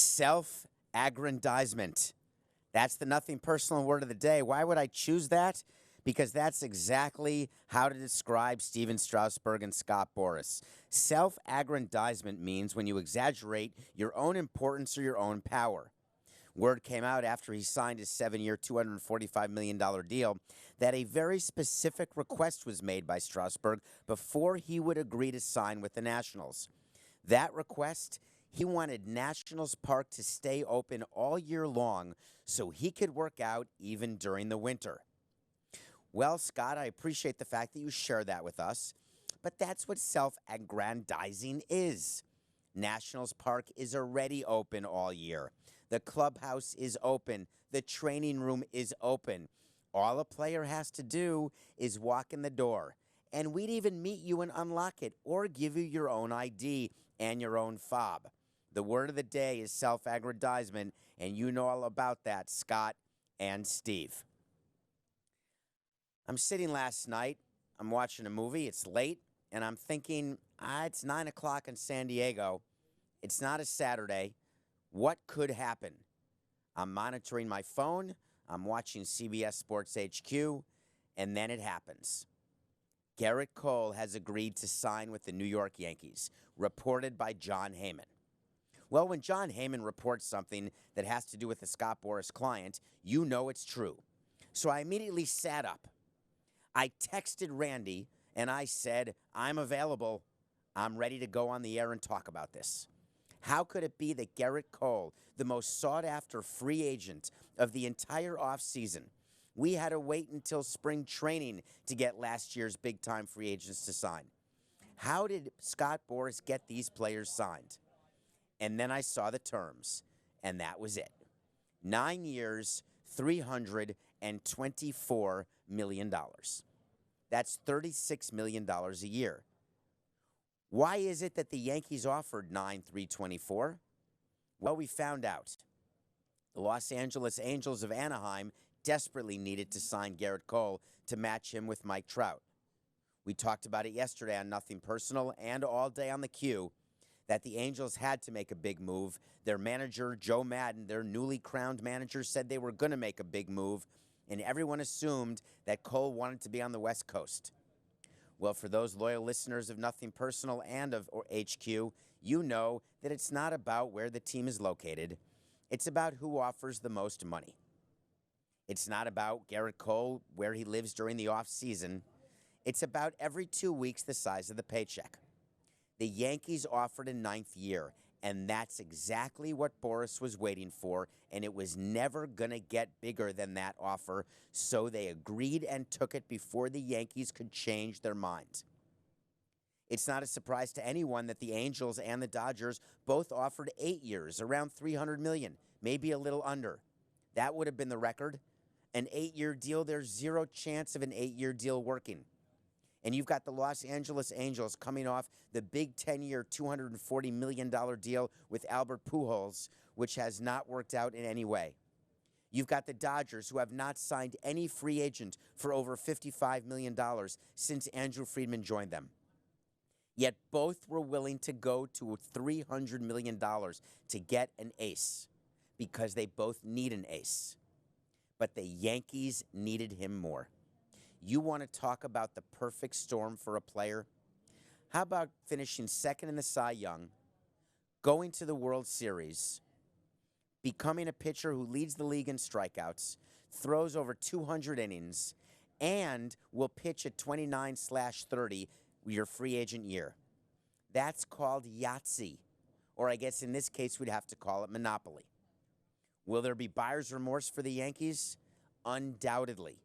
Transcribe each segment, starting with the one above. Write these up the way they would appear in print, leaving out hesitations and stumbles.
Self-aggrandizement. That's the nothing personal word of the day. Why would I choose that? Because that's exactly how to describe Steven Strasburg and Scott Boras. Self-aggrandizement means when you exaggerate your own importance or your own power. Word came out after he signed his 7-year, $245 million deal that a very specific request was made by Strasburg before he would agree to sign with the Nationals. That request, he wanted Nationals Park to stay open all year long so he could work out even during the winter. Well, Scott, I appreciate the fact that you share that with us, but that's what self-aggrandizing is. Nationals Park is already open all year. The clubhouse is open. The training room is open. All a player has to do is walk in the door, and we'd even meet you and unlock it or give you your own ID and your own fob. The word of the day is self-aggrandizement, and you know all about that, Scott and Steve. I'm sitting last night, I'm watching a movie, it's late, and I'm thinking, it's 9 o'clock in San Diego. It's not a Saturday. What could happen? I'm monitoring my phone, I'm watching CBS Sports HQ, and then it happens. Gerrit Cole has agreed to sign with the New York Yankees, reported by John Heyman. Well, when John Heyman reports something that has to do with a Scott Boras client, you know it's true. So I immediately sat up. I texted Randy, and I said, I'm available. I'm ready to go on the air and talk about this. How could it be that Gerrit Cole, the most sought-after free agent of the entire offseason, we had to wait until spring training to get last year's big-time free agents to sign? How did Scott Boras get these players signed? And then I saw the terms, and that was it. 9 years, $324 million. That's $36 million a year. Why is it that the Yankees offered $9,324? Well, we found out. The Los Angeles Angels of Anaheim desperately needed to sign Gerrit Cole to match him with Mike Trout. We talked about it yesterday on Nothing Personal and all day on the Q, that the Angels had to make a big move. Their manager, Joe Madden, their newly crowned manager, said they were going to make a big move, and everyone assumed that Cole wanted to be on the West Coast. Well, for those loyal listeners of Nothing Personal and of HQ, you know that it's not about where the team is located. It's about who offers the most money. It's not about Gerrit Cole, where he lives during the offseason. It's about every 2 weeks the size of the paycheck. The Yankees offered a 9th year, and that's exactly what Boras was waiting for, and it was never going to get bigger than that offer, so they agreed and took it before the Yankees could change their mind. It's not a surprise to anyone that the Angels and the Dodgers both offered 8 years, around $300 million, maybe a little under. That would have been the record. An 8-year deal, there's zero chance of an 8-year deal working. And you've got the Los Angeles Angels coming off the big 10-year, $240 million deal with Albert Pujols, which has not worked out in any way. You've got the Dodgers, who have not signed any free agent for over $55 million since Andrew Friedman joined them. Yet both were willing to go to $300 million to get an ace, because they both need an ace. But the Yankees needed him more. You want to talk about the perfect storm for a player? How about finishing second in the Cy Young, going to the World Series, becoming a pitcher who leads the league in strikeouts, throws over 200 innings, and will pitch at 29/30 your free agent year? That's called Yahtzee, or I guess in this case we'd have to call it Monopoly. Will there be buyer's remorse for the Yankees? Undoubtedly.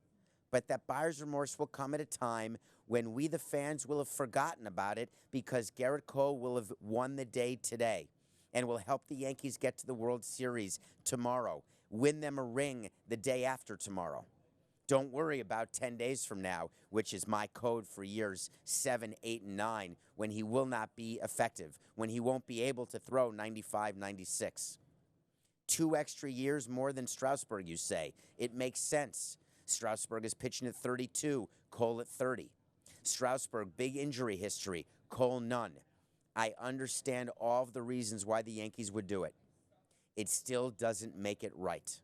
But that buyer's remorse will come at a time when we, the fans, will have forgotten about it, because Gerrit Cole will have won the day today and will help the Yankees get to the World Series tomorrow, win them a ring the day after tomorrow. Don't worry about 10 days from now, which is my code for years 7, 8, and 9, when he will not be effective, when he won't be able to throw 95, 96. 2 extra years more than Strasburg, you say. It makes sense. Strasburg is pitching at 32, Cole at 30. Strasburg, big injury history, Cole none. I understand all of the reasons why the Yankees would do it. It still doesn't make it right.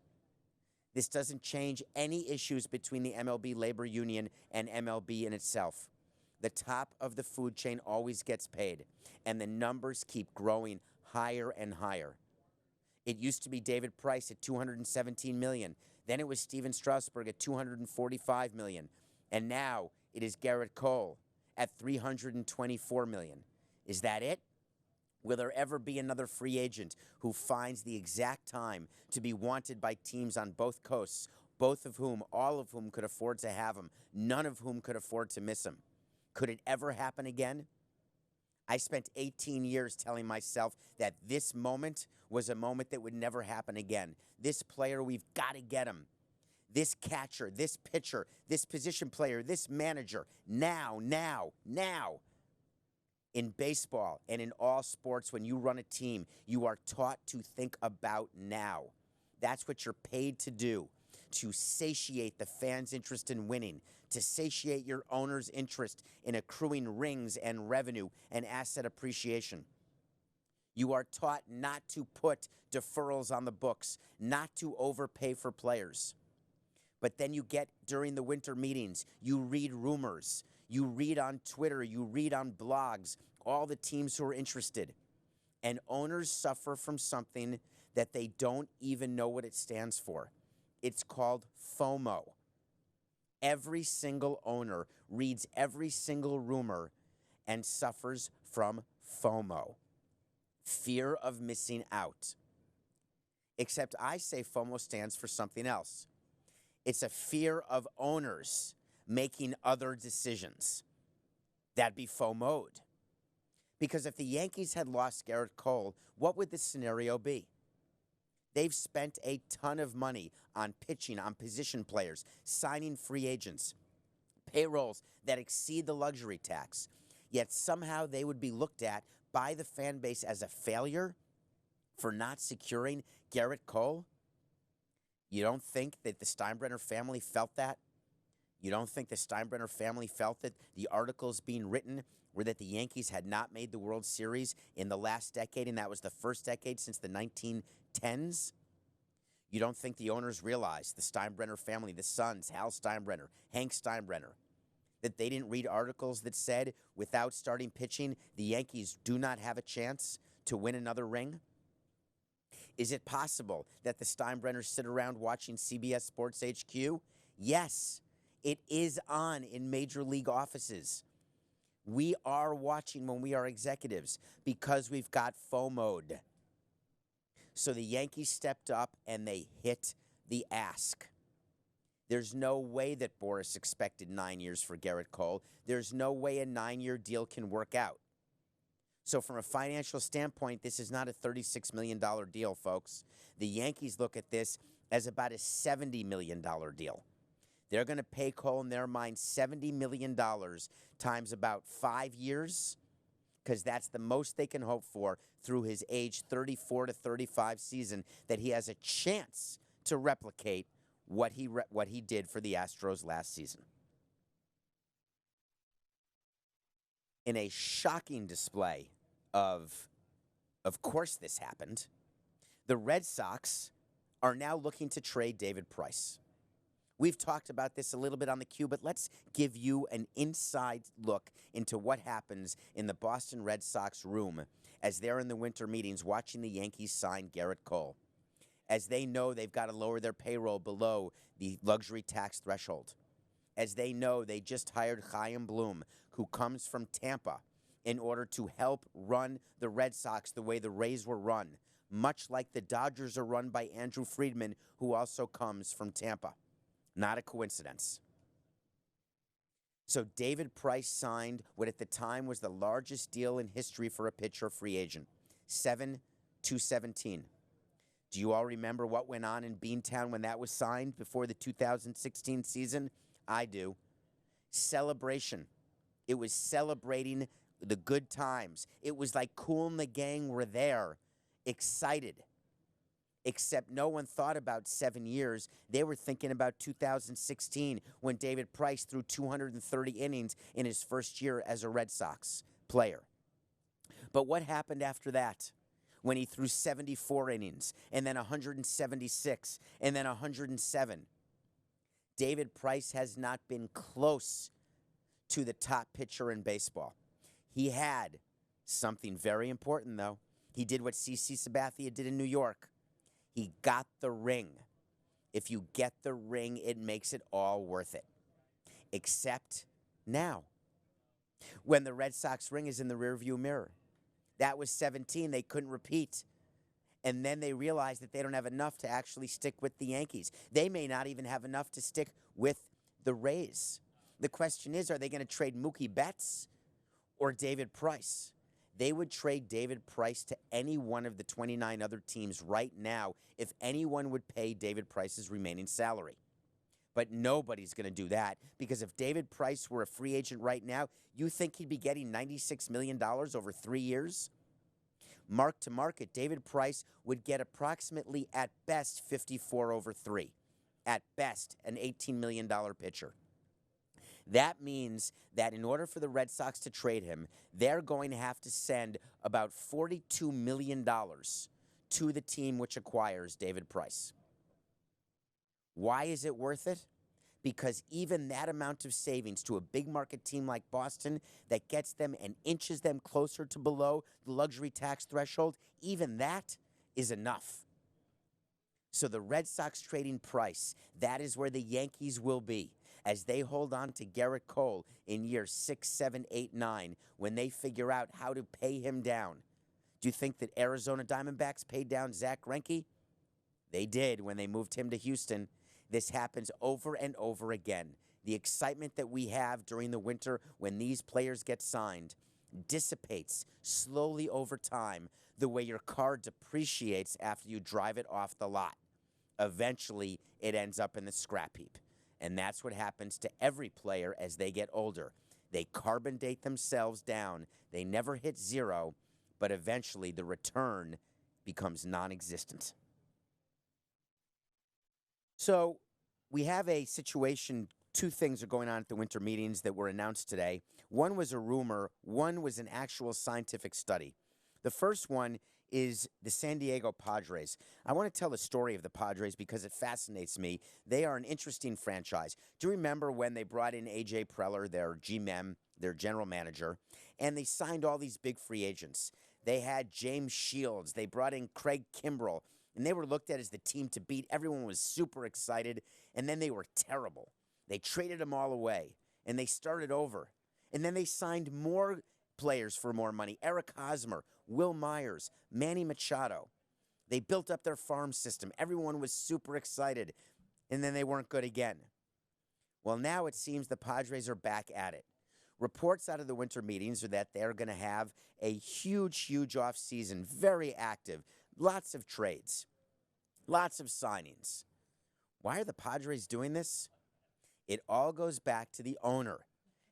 This doesn't change any issues between the MLB labor union and MLB in itself. The top of the food chain always gets paid, and the numbers keep growing higher and higher. It used to be David Price at $217 million. Then it was Steven Strasburg at $245 million. And now it is Gerrit Cole at $324 million. Is that it? Will there ever be another free agent who finds the exact time to be wanted by teams on both coasts, all of whom could afford to have him, none of whom could afford to miss him? Could it ever happen again? I spent 18 years telling myself that this moment was a moment that would never happen again. This player, we've got to get him. This catcher, this pitcher, this position player, this manager, now. In baseball and in all sports, when you run a team, you are taught to think about now. That's what you're paid to do, to satiate the fans' interest in winning, to satiate your owner's interest in accruing rings and revenue and asset appreciation. You are taught not to put deferrals on the books, not to overpay for players. But then you get during the winter meetings, you read rumors, you read on Twitter, you read on blogs, all the teams who are interested. And owners suffer from something that they don't even know what it stands for. It's called FOMO. Every single owner reads every single rumor and suffers from FOMO, fear of missing out. Except I say FOMO stands for something else. It's a fear of owners making other decisions. That'd be FOMO'd. Because if the Yankees had lost Gerrit Cole, what would the scenario be? They've spent a ton of money on pitching, on position players, signing free agents, payrolls that exceed the luxury tax. Yet somehow they would be looked at by the fan base as a failure for not securing Gerrit Cole? You don't think that the Steinbrenner family felt that? You don't think the Steinbrenner family felt that the articles being written were that the Yankees had not made the World Series in the last decade, and that was the first decade since the 1910s? You don't think the owners realized, the Steinbrenner family, the sons, Hal Steinbrenner, Hank Steinbrenner, that they didn't read articles that said, without starting pitching, the Yankees do not have a chance to win another ring? Is it possible that the Steinbrenners sit around watching CBS Sports HQ? Yes, it is on in major league offices. We are watching when we are executives because we've got FOMO'd. So the Yankees stepped up and they hit the ask. There's no way that Boris expected 9 years for Gerrit Cole. There's no way a 9-year deal can work out. So from a financial standpoint, this is not a $36 million deal, folks. The Yankees look at this as about a $70 million deal. They're going to pay Cole, in their mind, $70 million times about 5 years, because that's the most they can hope for through his age 34 to 35 season, that he has a chance to replicate what he did for the Astros last season. In a shocking display of course this happened, the Red Sox are now looking to trade David Price. We've talked about this a little bit on the Q, but let's give you an inside look into what happens in the Boston Red Sox room as they're in the winter meetings watching the Yankees sign Gerrit Cole. As they know they've got to lower their payroll below the luxury tax threshold. As they know they just hired Chaim Bloom, who comes from Tampa, in order to help run the Red Sox the way the Rays were run, much like the Dodgers are run by Andrew Friedman, who also comes from Tampa. Not a coincidence. So David Price signed what at the time was the largest deal in history for a pitcher free agent, 7-17. Do you all remember what went on in Beantown when that was signed before the 2016 season? I do. Celebration. It was celebrating the good times. It was like Kool and the gang were there, excited. Except no one thought about 7 years. They were thinking about 2016 when David Price threw 230 innings in his first year as a Red Sox player. But what happened after that? when he threw 74 innings and then 176 and then 107. David Price has not been close to the top pitcher in baseball. He had something very important, though. He did what CC Sabathia did in New York. He got the ring. If you get the ring, it makes it all worth it. Except now, when the Red Sox ring is in the rearview mirror. That was 17. They couldn't repeat. And then they realized that they don't have enough to actually stick with the Yankees. They may not even have enough to stick with the Rays. The question is, are they going to trade Mookie Betts or David Price? They would trade David Price to any one of the 29 other teams right now if anyone would pay David Price's remaining salary. But nobody's going to do that, because if David Price were a free agent right now, you think he'd be getting $96 million over 3 years? Mark to market, David Price would get approximately, at best, 54 over 3. At best, an $18 million pitcher. That means that in order for the Red Sox to trade him, they're going to have to send about $42 million to the team which acquires David Price. Why is it worth it? Because even that amount of savings to a big market team like Boston that gets them and inches them closer to below the luxury tax threshold, even that is enough. So the Red Sox trading Price, that is where the Yankees will be as they hold on to Gerrit Cole in year 6, 7, 8, 9 when they figure out how to pay him down. Do you think that Arizona Diamondbacks paid down Zach Greinke? They did when they moved him to Houston. This happens over and over again. The excitement that we have during the winter when these players get signed dissipates slowly over time the way your car depreciates after you drive it off the lot. Eventually, it ends up in the scrap heap. And that's what happens to every player as they get older. They carbon date themselves down. They never hit zero, but eventually the return becomes non-existent. So we have a situation, two things are going on at the winter meetings that were announced today. One was a rumor, one was an actual scientific study. The first one is the San Diego Padres. I want to tell the story of the Padres because it fascinates me. They are an interesting franchise. Do you remember when they brought in A.J. Preller, their GM, their general manager, and they signed all these big free agents? They had James Shields. They brought in Craig Kimbrell. And they were looked at as the team to beat. Everyone was super excited. And then they were terrible. They traded them all away. And they started over. And then they signed more players for more money. Eric Hosmer, Will Myers, Manny Machado. They built up their farm system. Everyone was super excited. And then they weren't good again. Well, now it seems the Padres are back at it. Reports out of the winter meetings are that they're going to have a huge, huge offseason, very active. Lots of trades, lots of signings. Why are the Padres doing this? It all goes back to the owner.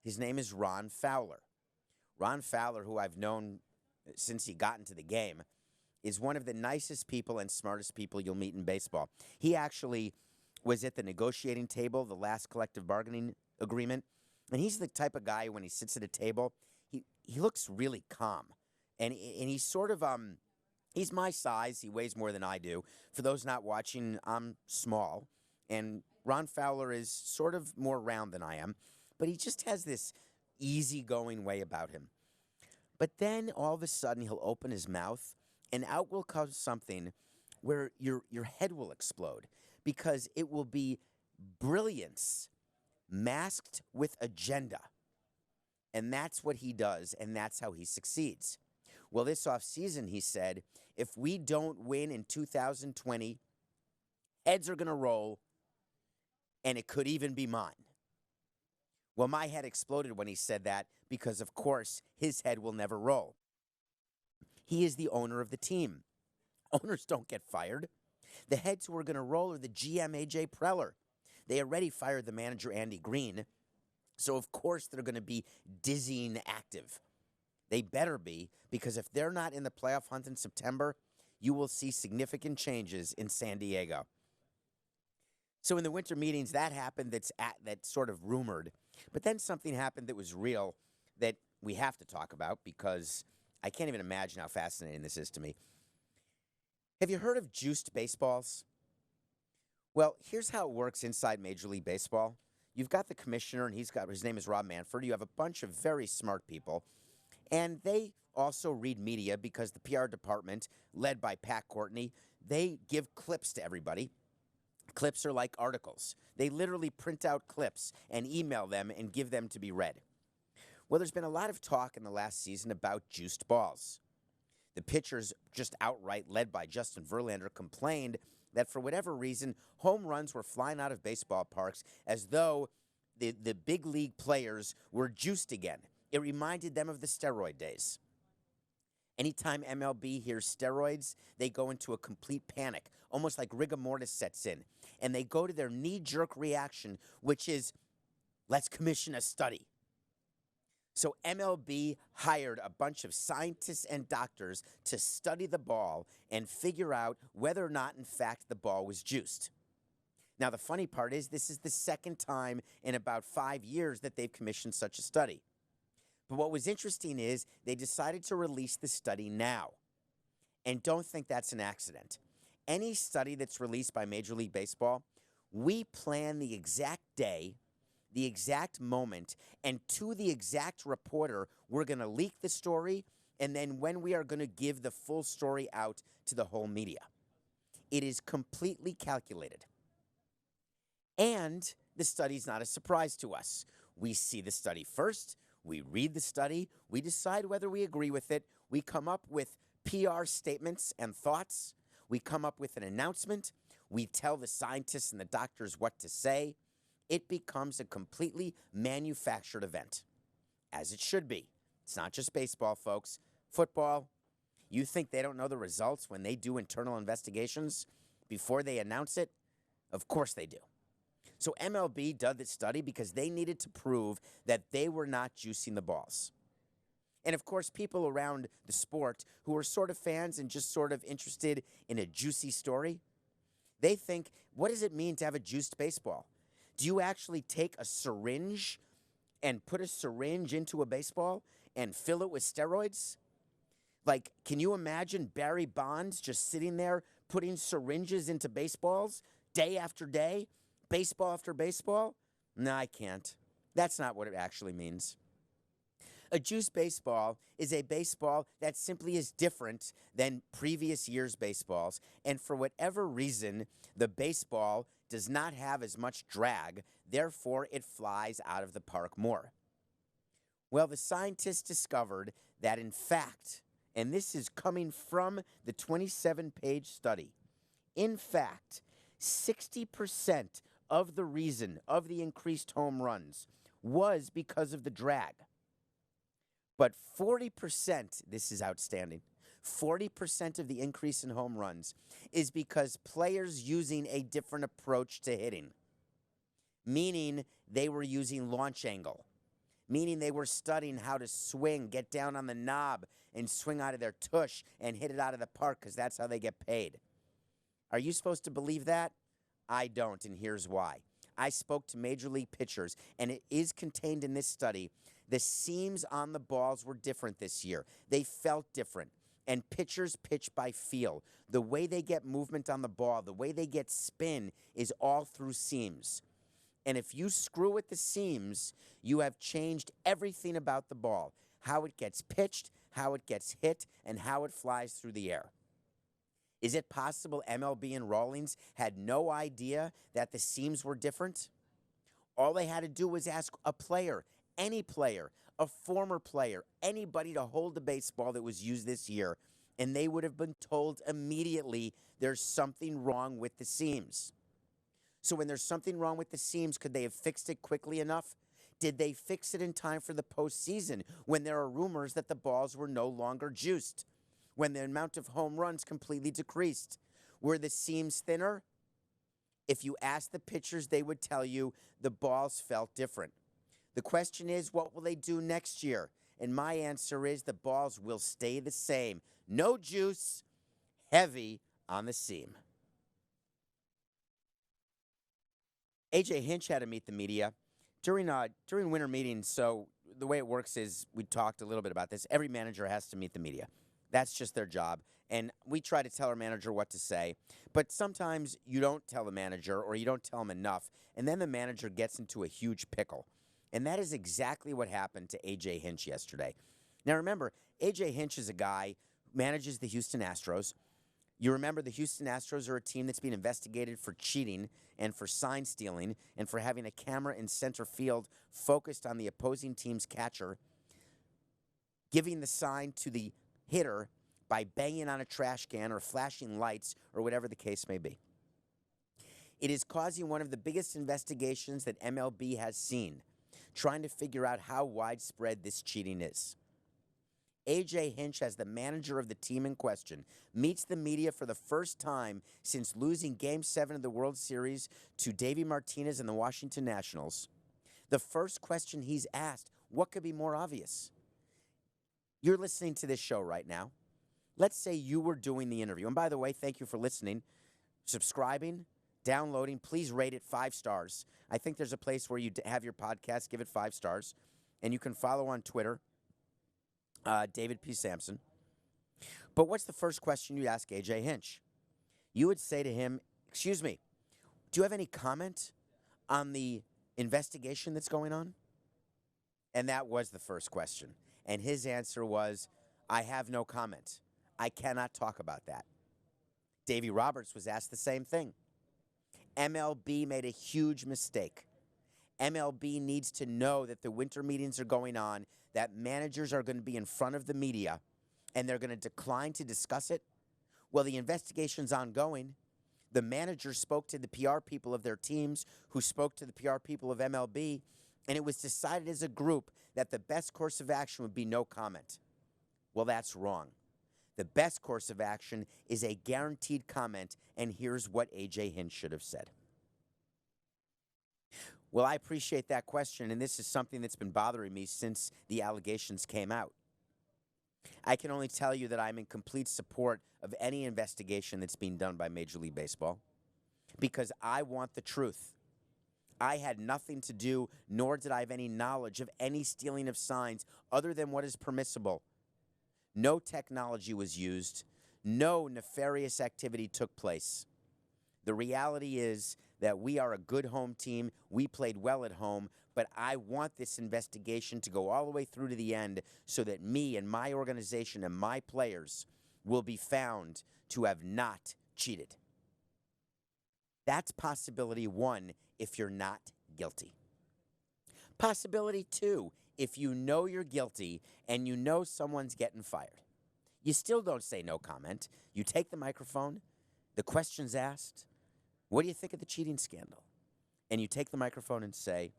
His name is Ron Fowler. Ron Fowler, who I've known since he got into the game, is one of the nicest people and smartest people you'll meet in baseball. He actually was at the negotiating table, the last collective bargaining agreement, and he's the type of guy when he sits at a table, he looks really calm. And he's sort of... He's my size. He weighs more than I do. For those not watching, I'm small. And Ron Fowler is sort of more round than I am. But he just has this easygoing way about him. But then all of a sudden he'll open his mouth and out will come something where your head will explode. Because it will be brilliance masked with agenda. And that's what he does, and that's how he succeeds. Well, this offseason, he said, if we don't win in 2020, heads are going to roll, and it could even be mine. Well, my head exploded when he said that because, of course, his head will never roll. He is the owner of the team. Owners don't get fired. The heads who are going to roll are the GM, A.J. Preller. They already fired the manager, Andy Green, so of course they're going to be dizzying active. They better be, because if they're not in the playoff hunt in September, you will see significant changes in San Diego. So in the winter meetings, that happened, that's sort of rumored. But then something happened that was real that we have to talk about because I can't even imagine how fascinating this is to me. Have you heard of juiced baseballs? Well, here's how it works inside Major League Baseball. You've got the commissioner, and his name is Rob Manfred. You have a bunch of very smart people, and they also read media because the PR department, led by Pat Courtney, they give clips to everybody. Clips are like articles. They literally print out clips and email them and give them to be read. Well, there's been a lot of talk in the last season about juiced balls. The pitchers, just outright led by Justin Verlander, complained that for whatever reason, home runs were flying out of baseball parks as though the big league players were juiced again. It reminded them of the steroid days. Anytime MLB hears steroids, they go into a complete panic, almost like rigor mortis sets in. And they go to their knee-jerk reaction, which is, let's commission a study. So MLB hired a bunch of scientists and doctors to study the ball and figure out whether or not, in fact, the ball was juiced. Now, the funny part is this is the second time in about 5 years that they've commissioned such a study. But what was interesting is they decided to release the study now. And don't think that's an accident. Any study that's released by Major League Baseball, we plan the exact day, the exact moment, and to the exact reporter, we're going to leak the story, and then when we are going to give the full story out to the whole media. It is completely calculated. And the study's not a surprise to us. We see the study first, we read the study, we decide whether we agree with it, we come up with PR statements and thoughts, we come up with an announcement, we tell the scientists and the doctors what to say. It becomes a completely manufactured event, as it should be. It's not just baseball, folks. Football, you think they don't know the results when they do internal investigations before they announce it? Of course they do. So MLB did this study because they needed to prove that they were not juicing the balls. And of course, people around the sport who are sort of fans and just sort of interested in a juicy story, they think, what does it mean to have a juiced baseball? Do you actually take a syringe and put a syringe into a baseball and fill it with steroids? Like, can you imagine Barry Bonds just sitting there putting syringes into baseballs day after day, baseball after baseball? No, I can't. That's not what it actually means. A juiced baseball is a baseball that simply is different than previous year's baseballs, and for whatever reason, the baseball does not have as much drag, therefore it flies out of the park more. Well, the scientists discovered that in fact, and this is coming from the 27-page study, in fact, 60% of the reason of the increased home runs was because of the drag. But 40%, this is outstanding, 40% of the increase in home runs is because players using a different approach to hitting, meaning they were using launch angle, meaning they were studying how to swing, get down on the knob, and swing out of their tush and hit it out of the park because that's how they get paid. Are you supposed to believe that? I don't, and here's why. I spoke to Major League pitchers, and it is contained in this study. The seams on the balls were different this year. They felt different. And pitchers pitch by feel. The way they get movement on the ball, the way they get spin is all through seams. And if you screw with the seams, you have changed everything about the ball. How it gets pitched, how it gets hit, and how it flies through the air. Is it possible MLB and Rawlings had no idea that the seams were different? All they had to do was ask a player, any player, a former player, anybody to hold the baseball that was used this year, and they would have been told immediately there's something wrong with the seams. So when there's something wrong with the seams, could they have fixed it quickly enough? Did they fix it in time for the postseason when there are rumors that the balls were no longer juiced? When the amount of home runs completely decreased? Were the seams thinner? If you asked the pitchers, they would tell you the balls felt different. The question is, what will they do next year? And my answer is the balls will stay the same. No juice, heavy on the seam. A.J. Hinch had to meet the media during winter meetings. So the way it works is, we talked a little bit about this. Every manager has to meet the media. That's just their job. And we try to tell our manager what to say, but sometimes you don't tell the manager or you don't tell him enough, and then the manager gets into a huge pickle. And that is exactly what happened to A.J. Hinch yesterday. Now remember, A.J. Hinch is a guy who manages the Houston Astros. You remember the Houston Astros are a team that's being investigated for cheating and for sign stealing and for having a camera in center field focused on the opposing team's catcher, giving the sign to the hitter by banging on a trash can or flashing lights or whatever the case may be. It is causing one of the biggest investigations that MLB has seen, trying to figure out how widespread this cheating is. A.J. Hinch, as the manager of the team in question, meets the media for the first time since losing Game 7 of the World Series to Davey Martinez and the Washington Nationals. The first question he's asked, what could be more obvious? You're listening to this show right now. Let's say you were doing the interview. And by the way, thank you for listening, subscribing, downloading. Please rate it 5 stars. I think there's a place where you have your podcast, give it 5 stars. And you can follow on Twitter, David P. Samson. But what's the first question you'd ask A.J. Hinch? You would say to him, excuse me, do you have any comment on the investigation that's going on? And that was the first question. And his answer was, I have no comment. I cannot talk about that. Davey Roberts was asked the same thing. MLB made a huge mistake. MLB needs to know that the winter meetings are going on, that managers are going to be in front of the media, and they're going to decline to discuss it. Well, the investigation's ongoing. The managers spoke to the PR people of their teams, who spoke to the PR people of MLB, and it was decided as a group that the best course of action would be no comment. Well, that's wrong. The best course of action is a guaranteed comment, and here's what A.J. Hinch should have said. Well, I appreciate that question, and this is something that's been bothering me since the allegations came out. I can only tell you that I'm in complete support of any investigation that's being done by Major League Baseball because I want the truth. I had nothing to do, nor did I have any knowledge of any stealing of signs other than what is permissible. No technology was used. No nefarious activity took place. The reality is that we are a good home team. We played well at home, but I want this investigation to go all the way through to the end so that me and my organization and my players will be found to have not cheated. That's possibility 1 if you're not guilty. Possibility 2, if you know you're guilty and you know someone's getting fired. You still don't say no comment. You take the microphone, the question's asked, what do you think of the cheating scandal? And you take the microphone and say,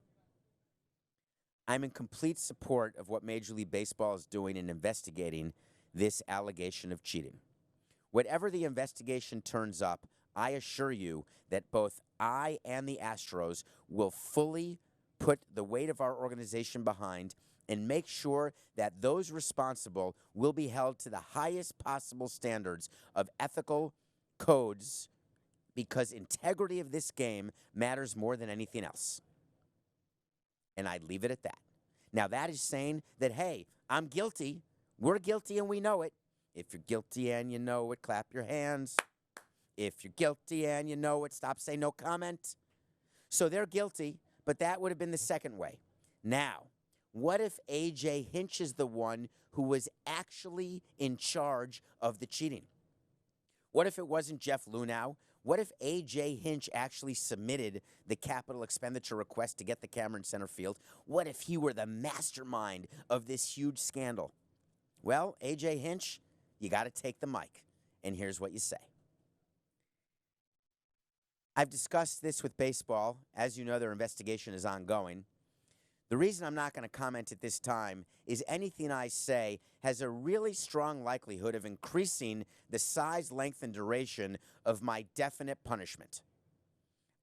I'm in complete support of what Major League Baseball is doing in investigating this allegation of cheating. Whatever the investigation turns up, I assure you that both I and the Astros will fully put the weight of our organization behind and make sure that those responsible will be held to the highest possible standards of ethical codes, because integrity of this game matters more than anything else. And I'd leave it at that. Now, that is saying that, hey, I'm guilty. We're guilty and we know it. If you're guilty and you know it, clap your hands. If you're guilty and you know it, stop saying no comment. So they're guilty, but that would have been the second way. Now, what if A.J. Hinch is the one who was actually in charge of the cheating? What if it wasn't Jeff Lunau? What if A.J. Hinch actually submitted the capital expenditure request to get the camera in center field? What if he were the mastermind of this huge scandal? Well, A.J. Hinch, you got to take the mic, and here's what you say. I've discussed this with baseball. As you know, their investigation is ongoing. The reason I'm not going to comment at this time is anything I say has a really strong likelihood of increasing the size, length, and duration of my definite punishment.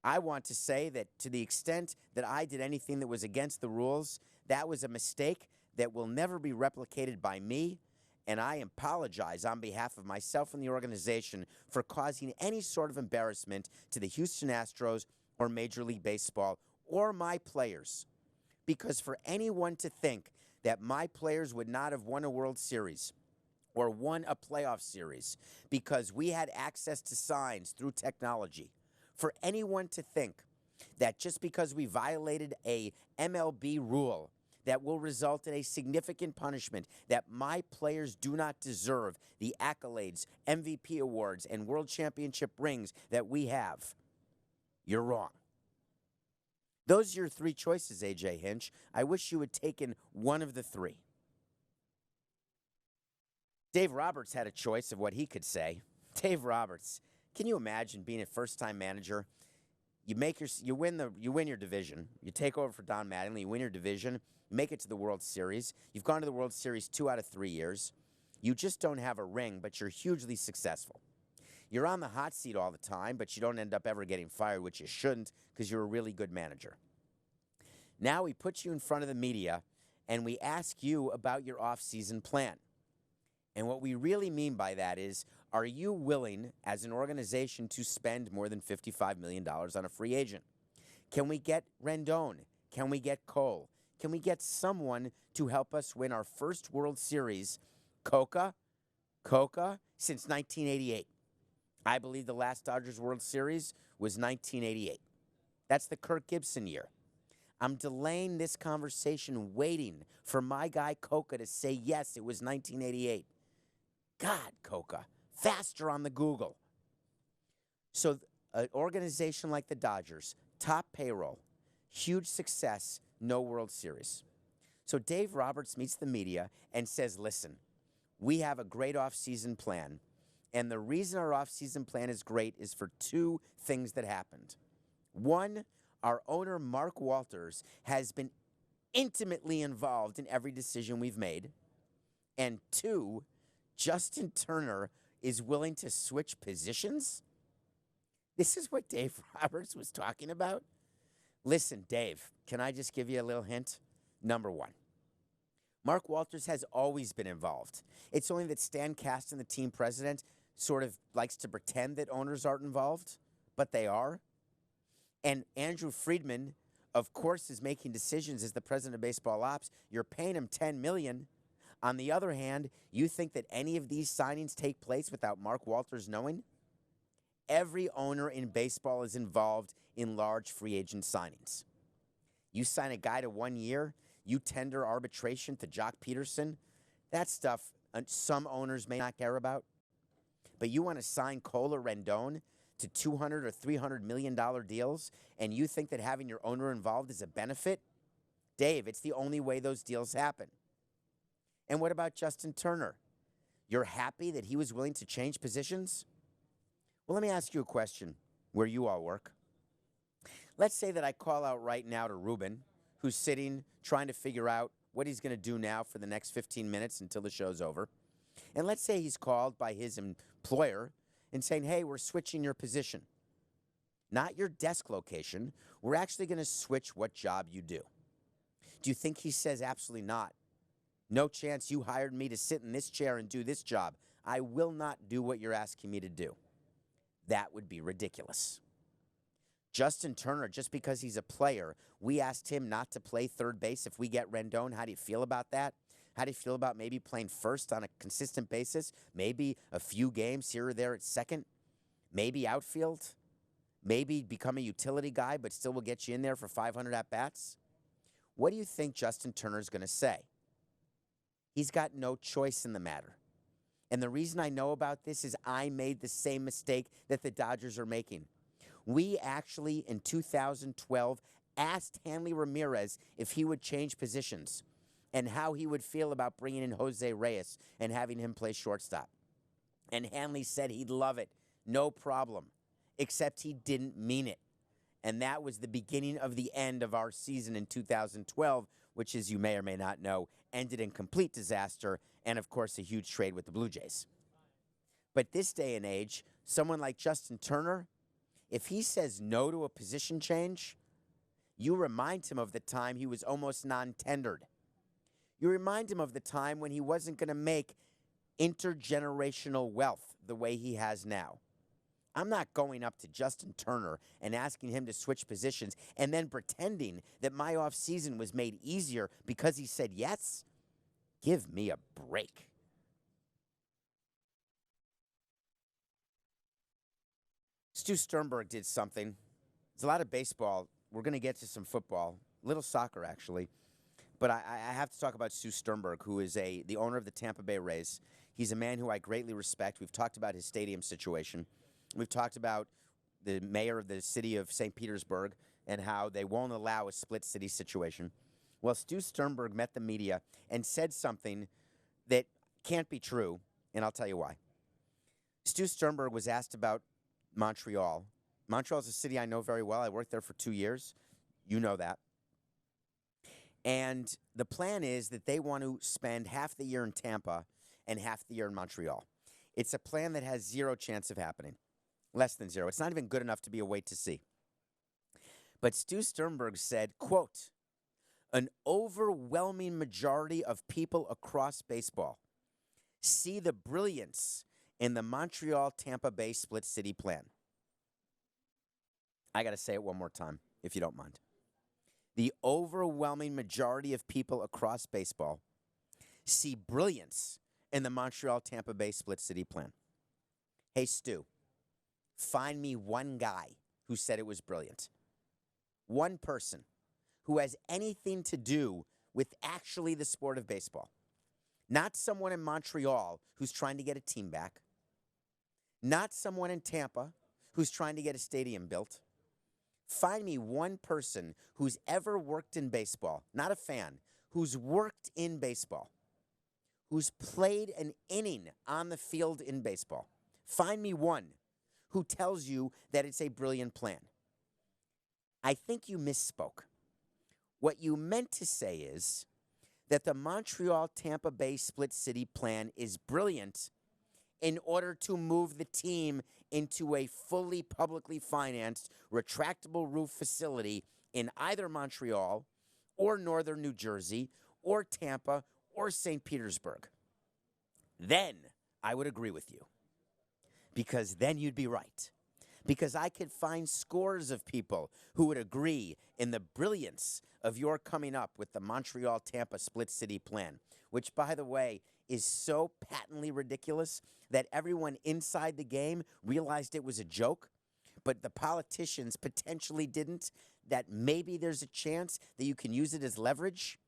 I want to say that to the extent that I did anything that was against the rules, that was a mistake that will never be replicated by me, and I apologize on behalf of myself and the organization for causing any sort of embarrassment to the Houston Astros or Major League Baseball or my players. Because for anyone to think that my players would not have won a World Series or won a playoff series because we had access to signs through technology. For anyone to think that just because we violated a MLB rule that will result in a significant punishment, that my players do not deserve the accolades, MVP awards, and world championship rings that we have, you're wrong. Those are your three choices, AJ Hinch. I wish you had taken one of the three. Dave Roberts had a choice of what he could say. Dave Roberts, can you imagine being a first-time manager? You win your division. You take over for Don Mattingly. You win your division. You make it to the World Series. You've gone to the World Series 2 out of 3 years. You just don't have a ring, but you're hugely successful. You're on the hot seat all the time, but you don't end up ever getting fired, which you shouldn't because you're a really good manager. Now we put you in front of the media, and we ask you about your offseason plan. And what we really mean by that is, are you willing as an organization to spend more than $55 million on a free agent? Can we get Rendon? Can we get Cole? Can we get someone to help us win our first World Series, Coca, since 1988? I believe the last Dodgers World Series was 1988. That's the Kirk Gibson year. I'm delaying this conversation, waiting for my guy Coca to say, yes, it was 1988. God, Coca, faster on the Google. So an organization like the Dodgers, top payroll, huge success, no World Series. So Dave Roberts meets the media and says, listen, we have a great offseason plan, and the reason our offseason plan is great is for two things that happened. One, our owner, Mark Walters, has been intimately involved in every decision we've made. And two, Justin Turner is willing to switch positions? This is what Dave Roberts was talking about? Listen, Dave, can I just give you a little hint? Number one, Mark Walters has always been involved. It's only that Stan Kasten, the team president, sort of likes to pretend that owners aren't involved, but they are. And Andrew Friedman, of course, is making decisions as the president of baseball ops. You're paying him $10 million. On the other hand, you think that any of these signings take place without Mark Walters knowing? Every owner in baseball is involved in large free agent signings. You sign a guy to 1 year, you tender arbitration to Jock Peterson. That stuff some owners may not care about. But you want to sign Cole or Rendon to $200 or $300 million deals, and you think that having your owner involved is a benefit? Dave, it's the only way those deals happen. And what about Justin Turner? You're happy that he was willing to change positions? Well, let me ask you a question where you all work. Let's say that I call out right now to Ruben, who's sitting trying to figure out what he's going to do now for the next 15 minutes until the show's over. And let's say he's called by his employer and saying, hey, we're switching your position. Not your desk location. We're actually going to switch what job you do. Do you think he says absolutely not? No chance, you hired me to sit in this chair and do this job. I will not do what you're asking me to do. That would be ridiculous. Justin Turner, just because he's a player, we asked him not to play third base if we get Rendon. How do you feel about that? How do you feel about maybe playing first on a consistent basis? Maybe a few games here or there at second? Maybe outfield? Maybe become a utility guy, but still will get you in there for 500 at-bats? What do you think Justin Turner's going to say? He's got no choice in the matter. And the reason I know about this is I made the same mistake that the Dodgers are making. We actually, in 2012, asked Hanley Ramirez if he would change positions and how he would feel about bringing in Jose Reyes and having him play shortstop. And Hanley said he'd love it, no problem, except he didn't mean it. And that was the beginning of the end of our season in 2012, which, as you may or may not know, ended in complete disaster and, of course, a huge trade with the Blue Jays. But this day and age, someone like Justin Turner, if he says no to a position change, you remind him of the time he was almost non-tendered. You remind him of the time when he wasn't going to make intergenerational wealth the way he has now. I'm not going up to Justin Turner and asking him to switch positions and then pretending that my offseason was made easier because he said yes. Give me a break. Stu Sternberg did something. There's a lot of baseball. We're going to get to some football, little soccer actually. But I have to talk about Stu Sternberg, who is the owner of the Tampa Bay Rays. He's a man who I greatly respect. We've talked about his stadium situation. We've talked about the mayor of the city of St. Petersburg and how they won't allow a split city situation. Well, Stu Sternberg met the media and said something that can't be true, and I'll tell you why. Stu Sternberg was asked about Montreal. Montreal is a city I know very well. I worked there for 2 years. You know that. And the plan is that they want to spend half the year in Tampa and half the year in Montreal. It's a plan that has zero chance of happening, less than zero. It's not even good enough to be a wait to see. But Stu Sternberg said, quote, an overwhelming majority of people across baseball see the brilliance in the Montreal-Tampa Bay split city plan. I got to say it one more time, if you don't mind. The overwhelming majority of people across baseball see brilliance in the Montreal-Tampa Bay split city plan. Hey, Stu, find me one guy who said it was brilliant. One person who has anything to do with actually the sport of baseball. Not someone in Montreal who's trying to get a team back. Not someone in Tampa who's trying to get a stadium built. Find me one person who's ever worked in baseball, not a fan, who's worked in baseball, who's played an inning on the field in baseball. Find me one who tells you that it's a brilliant plan. I think you misspoke. What you meant to say is that the Montreal-Tampa Bay split city plan is brilliant in order to move the team into a fully publicly financed retractable roof facility in either Montreal or northern New Jersey or Tampa or St. Petersburg. Then I would agree with you, because then you'd be right. Because I could find scores of people who would agree in the brilliance of your coming up with the Montreal-Tampa split city plan, which, by the way, is so patently ridiculous that everyone inside the game realized it was a joke, but the politicians potentially didn't, that maybe there's a chance that you can use it as leverage.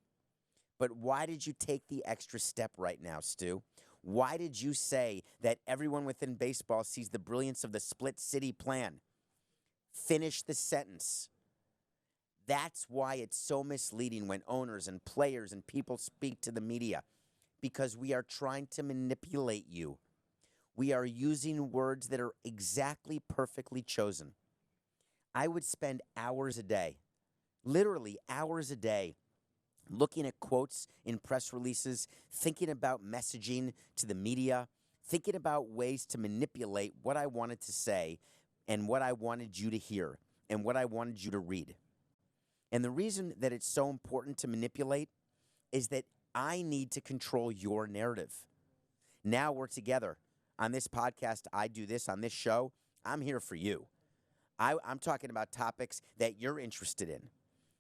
But why did you take the extra step right now, Stu? Why did you say that everyone within baseball sees the brilliance of the split city plan? Finish the sentence. That's why it's so misleading when owners and players and people speak to the media, because we are trying to manipulate you. We are using words that are exactly perfectly chosen. I would spend hours a day, literally hours a day, looking at quotes in press releases, thinking about messaging to the media, thinking about ways to manipulate what I wanted to say and what I wanted you to hear and what I wanted you to read. And the reason that it's so important to manipulate is that I need to control your narrative. Now we're together. On this podcast, I do this. On this show, I'm here for you. I'm talking about topics that you're interested in.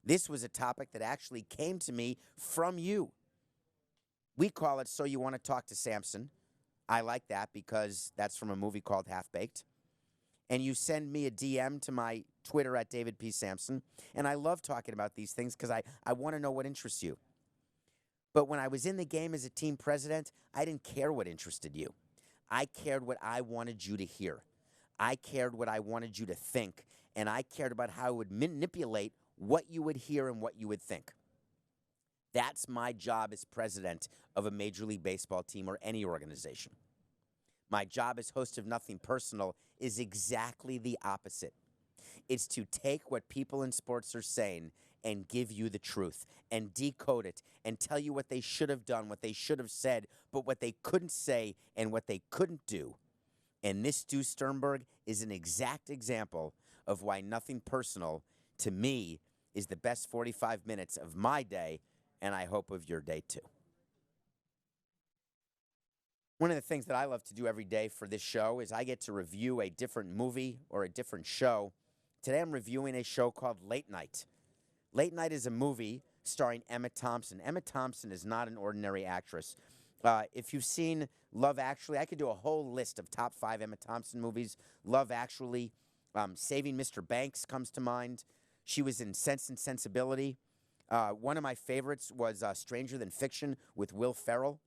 This was a topic that actually came to me from you. We call it So You Want to Talk to Samson. I like that because that's from a movie called Half Baked. And you send me a DM to my Twitter at David P. Samson. And I love talking about these things because I want to know what interests you. But when I was in the game as a team president, I didn't care what interested you. I cared what I wanted you to hear. I cared what I wanted you to think. And I cared about how I would manipulate what you would hear and what you would think. That's my job as president of a Major League Baseball team or any organization. My job as host of Nothing Personal is exactly the opposite. It's to take what people in sports are saying and give you the truth and decode it and tell you what they should have done, what they should have said, but what they couldn't say and what they couldn't do. And this Stu Sternberg is an exact example of why Nothing Personal, to me, is the best 45 minutes of my day, and I hope of your day too. One of the things that I love to do every day for this show is I get to review a different movie or a different show. Today I'm reviewing a show called Late Night. Late Night is a movie starring Emma Thompson. Emma Thompson is not an ordinary actress. If you've seen Love Actually, I could do a whole list of top 5 Emma Thompson movies. Love Actually, Saving Mr. Banks comes to mind. She was in Sense and Sensibility. One of my favorites was Stranger Than Fiction with Will Ferrell.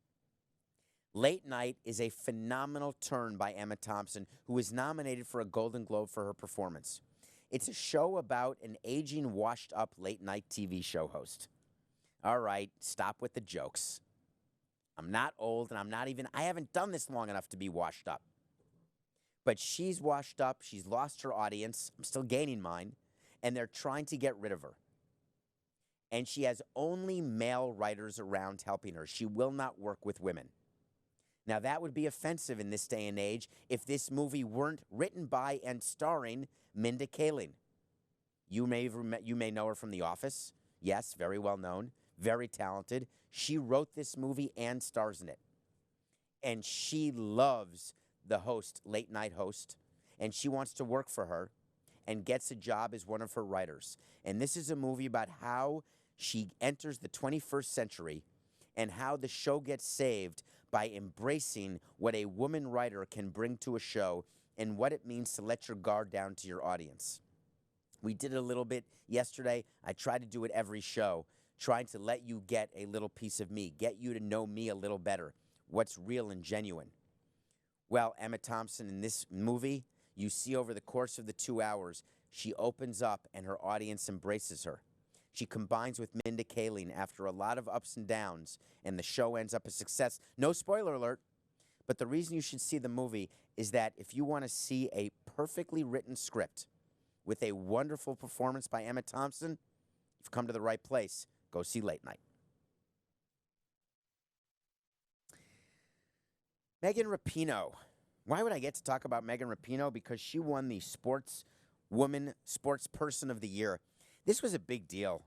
Late Night is a phenomenal turn by Emma Thompson, who was nominated for a Golden Globe for her performance. It's a show about an aging, washed-up late-night TV show host. All right, stop with the jokes. I'm not old, and I haven't done this long enough to be washed up. But she's washed up. She's lost her audience. I'm still gaining mine. And they're trying to get rid of her. And she has only male writers around helping her. She will not work with women. Now, that would be offensive in this day and age if this movie weren't written by and starring Mindy Kaling. You may know her from The Office. Yes, very well known, very talented. She wrote this movie and stars in it. And she loves the host, late night host, and she wants to work for her and gets a job as one of her writers. And this is a movie about how she enters the 21st century and how the show gets saved by embracing what a woman writer can bring to a show and what it means to let your guard down to your audience. We did it a little bit yesterday. I try to do it every show, trying to let you get a little piece of me, get you to know me a little better, what's real and genuine. Well, Emma Thompson in this movie, you see over the course of the 2 hours, she opens up and her audience embraces her. She combines with Mindy Kaling after a lot of ups and downs, and the show ends up a success. No spoiler alert, but the reason you should see the movie is that if you want to see a perfectly written script with a wonderful performance by Emma Thompson, you've come to the right place. Go see Late Night. Megan Rapinoe. Why would I get to talk about Megan Rapinoe? Because she won the Sportsperson of the Year. This was a big deal.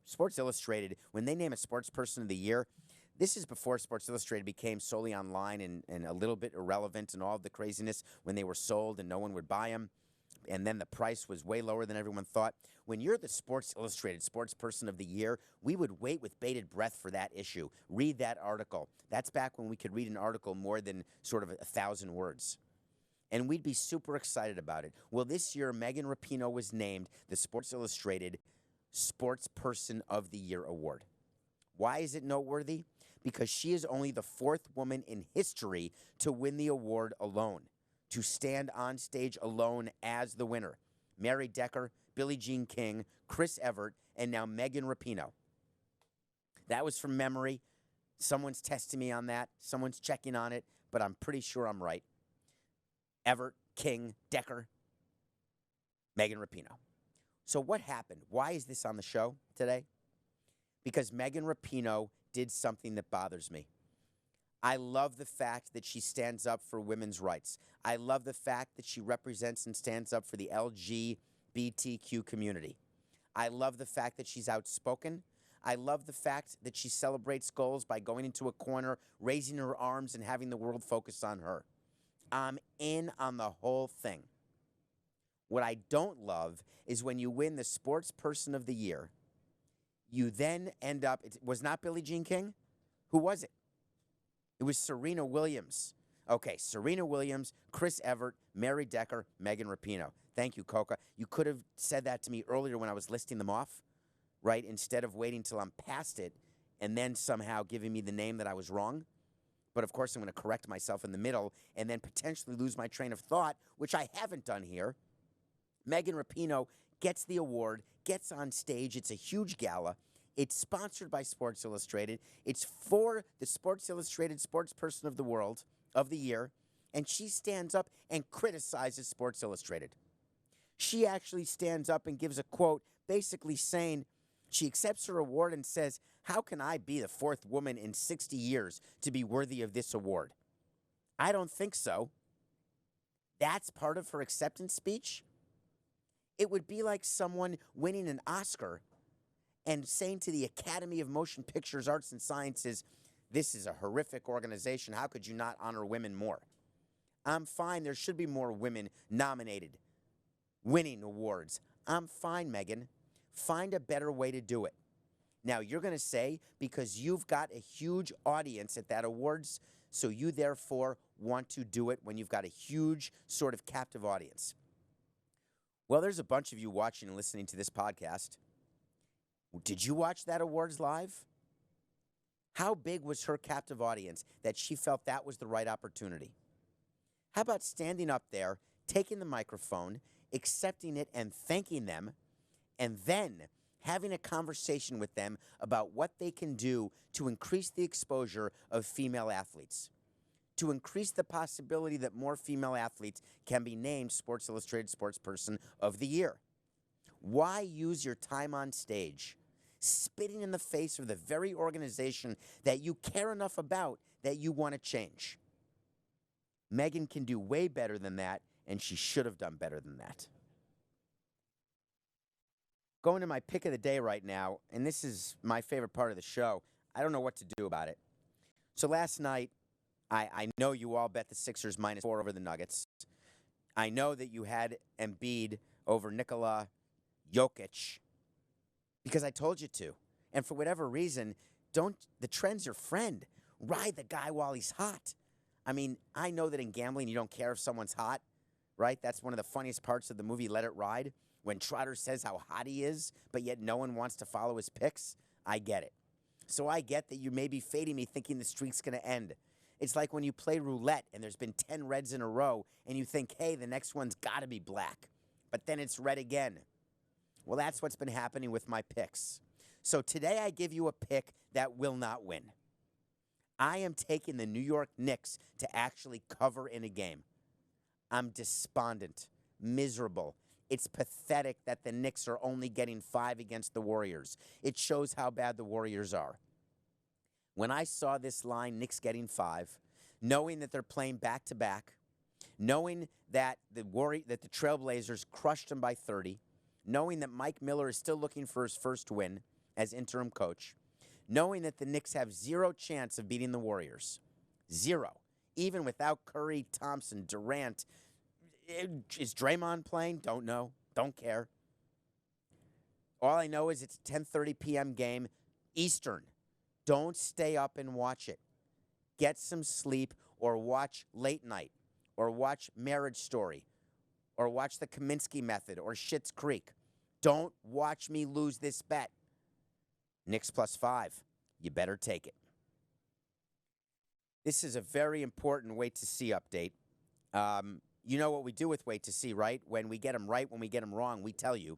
Sports Illustrated, when they name a Sportsperson of the Year, this is before Sports Illustrated became solely online and a little bit irrelevant and all of the craziness when they were sold and no one would buy them. And then the price was way lower than everyone thought. When you're the Sports Illustrated Sportsperson of the Year, we would wait with bated breath for that issue. Read that article. That's back when we could read an article more than sort of 1,000 words. And we'd be super excited about it. Well, this year, Megan Rapinoe was named the Sports Illustrated Sportsperson of the Year award. Why is it noteworthy? Because she is only the 4th woman in history to win the award alone, to stand on stage alone as the winner. Mary Decker, Billie Jean King, Chris Evert, and now Megan Rapinoe. That was from memory. Someone's testing me on that. Someone's checking on it, but I'm pretty sure I'm right. Evert, King, Decker, Megan Rapinoe. So what happened? Why is this on the show today? Because Megan Rapinoe did something that bothers me. I love the fact that she stands up for women's rights. I love the fact that she represents and stands up for the LGBTQ community. I love the fact that she's outspoken. I love the fact that she celebrates goals by going into a corner, raising her arms, and having the world focus on her. I'm in on the whole thing. What I don't love is when you win the Sportsperson of the Year, you then end up, it was not Billie Jean King? Who was it? It was Serena Williams. Okay, Serena Williams, Chris Evert, Mary Decker, Megan Rapinoe. Thank you, Coca. You could have said that to me earlier when I was listing them off, right? Instead of waiting till I'm past it and then somehow giving me the name that I was wrong. But of course, I'm going to correct myself in the middle and then potentially lose my train of thought, which I haven't done here. Megan Rapinoe gets the award, gets on stage. It's a huge gala. It's sponsored by Sports Illustrated. It's for the Sports Illustrated Sportsperson of the Year, and she stands up and criticizes Sports Illustrated. She actually stands up and gives a quote basically saying she accepts her award and says, "How can I be the 4th woman in 60 years to be worthy of this award?" I don't think so. That's part of her acceptance speech? It would be like someone winning an Oscar and saying to the Academy of Motion Pictures, Arts and Sciences, "This is a horrific organization. How could you not honor women more?" I'm fine. There should be more women nominated, winning awards. I'm fine, Megan. Find a better way to do it. Now, you're going to say, because you've got a huge audience at that awards, so you therefore want to do it when you've got a huge sort of captive audience. Well, there's a bunch of you watching and listening to this podcast. Did you watch that awards live? How big was her captive audience that she felt that was the right opportunity? How about standing up there, taking the microphone, accepting it and thanking them, and then having a conversation with them about what they can do to increase the exposure of female athletes, to increase the possibility that more female athletes can be named Sports Illustrated Sportsperson of the Year? Why use your time on stage spitting in the face of the very organization that you care enough about that you want to change? Megan can do way better than that, and she should have done better than that. Going to my pick of the day right now, and this is my favorite part of the show. I don't know what to do about it. So last night, I know you all bet the Sixers -4 over the Nuggets. I know that you had Embiid over Nikola Jokic because I told you to. And for whatever reason, the trend's your friend. Ride the guy while he's hot. I mean, I know that in gambling you don't care if someone's hot, right? That's one of the funniest parts of the movie Let It Ride, when Trotter says how hot he is, but yet no one wants to follow his picks. I get it. So I get that you may be fading me thinking the streak's going to end. It's like when you play roulette and there's been 10 reds in a row and you think, hey, the next one's got to be black. But then it's red again. Well, that's what's been happening with my picks. So today I give you a pick that will not win. I am taking the New York Knicks to actually cover in a game. I'm despondent, miserable. It's pathetic that the Knicks are only getting 5 against the Warriors. It shows how bad the Warriors are. When I saw this line, Knicks getting 5, knowing that they're playing back-to-back, knowing that the Trailblazers crushed them by 30, knowing that Mike Miller is still looking for his first win as interim coach, knowing that the Knicks have 0 chance of beating the Warriors. 0. Even without Curry, Thompson, Durant. Is Draymond playing? Don't know. Don't care. All I know is it's a 10:30 p.m. game, Eastern. Don't stay up and watch it. Get some sleep or watch Late Night or watch Marriage Story or watch The Kaminsky Method or Schitt's Creek. Don't watch me lose this bet. Knicks +5. You better take it. This is a very important wait to see update. You know what we do with wait to see, right? When we get them right, when we get them wrong, we tell you.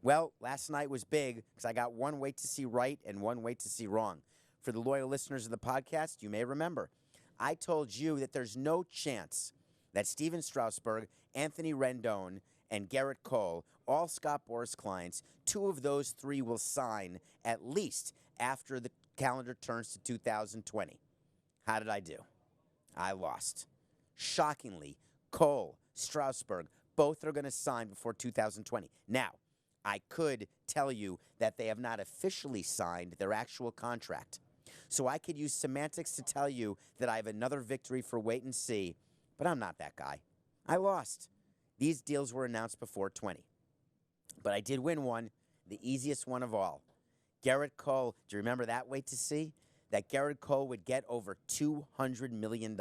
Well, last night was big because I got one wait to see right and one wait to see wrong. For the loyal listeners of the podcast, you may remember, I told you that there's no chance that Steven Strasburg, Anthony Rendon, and Gerrit Cole, all Scott Boras clients, 2 of those 3 will sign at least after the calendar turns to 2020. How did I do? I lost. Shockingly, Cole, Strasburg, both are going to sign before 2020. Now, I could tell you that they have not officially signed their actual contract. So I could use semantics to tell you that I have another victory for wait and see, but I'm not that guy. I lost. These deals were announced before 20. But I did win one, the easiest one of all. Gerrit Cole, do you remember that wait to see? That Gerrit Cole would get over $200 million.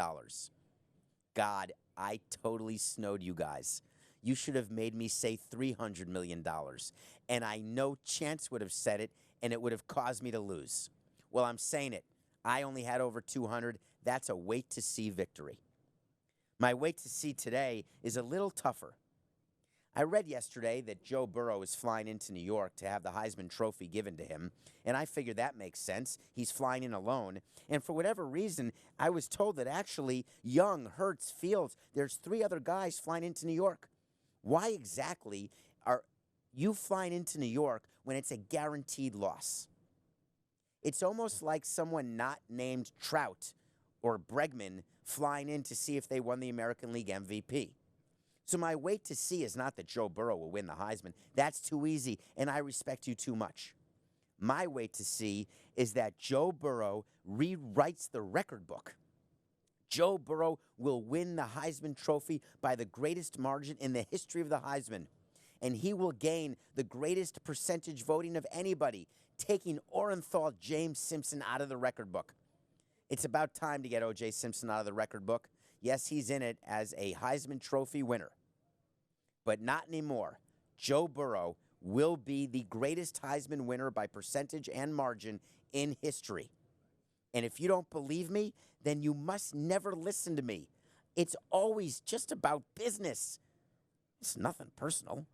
God, I totally snowed you guys. You should have made me say $300 million. And I no chance would have said it, and it would have caused me to lose. Well, I'm saying it. I only had over 200. That's a wait to see victory. My wait to see today is a little tougher. I read yesterday that Joe Burrow is flying into New York to have the Heisman Trophy given to him, and I figured that makes sense. He's flying in alone, and for whatever reason, I was told that actually Young, Hurts, Fields, there's 3 other guys flying into New York. Why exactly are you flying into New York when it's a guaranteed loss? It's almost like someone not named Trout or Bregman flying in to see if they won the American League MVP. So my wait to see is not that Joe Burrow will win the Heisman. That's too easy, and I respect you too much. My wait to see is that Joe Burrow rewrites the record book. Joe Burrow will win the Heisman Trophy by the greatest margin in the history of the Heisman, and he will gain the greatest percentage voting of anybody, taking Orenthal James Simpson out of the record book. It's about time to get O.J. Simpson out of the record book. Yes, he's in it as a Heisman Trophy winner, but not anymore. Joe Burrow will be the greatest Heisman winner by percentage and margin in history. And if you don't believe me, then you must never listen to me. It's always just about business. It's nothing personal.